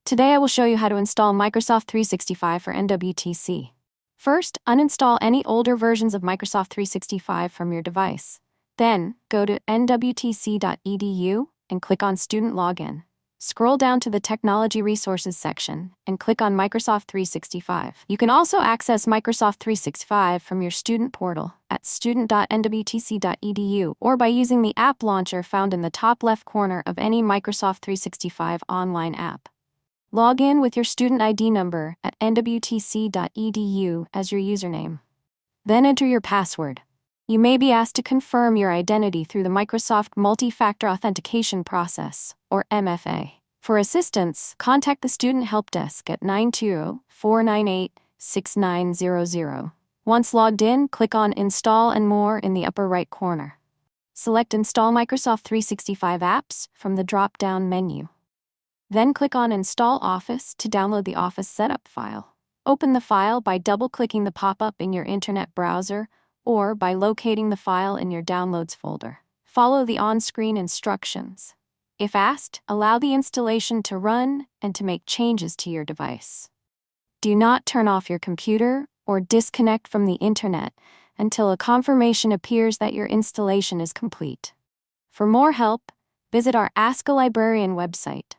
Today I will show you how to install Microsoft 365 for NWTC. First, uninstall any older versions of Microsoft 365 from your device. Then, go to nwtc.edu and click on Student Login. Scroll down to the Technology Resources section and click on Microsoft 365. You can also access Microsoft 365 from your student portal at student.nwtc.edu or by using the app launcher found in the top left corner of any Microsoft 365 online app. Log in with your student ID number at nwtc.edu as your username. Then enter your password. You may be asked to confirm your identity through the Microsoft Multi-Factor Authentication Process, or MFA. For assistance, contact the Student Help Desk at 920-498-6900. Once logged in, click on Install and More in the upper right corner. Select Install Microsoft 365 Apps from the drop-down menu. Then click on Install Office to download the Office Setup file. Open the file by double-clicking the pop-up in your internet browser or by locating the file in your Downloads folder. Follow the on-screen instructions. If asked, allow the installation to run and to make changes to your device. Do not turn off your computer or disconnect from the internet until a confirmation appears that your installation is complete. For more help, visit our Ask a Librarian website.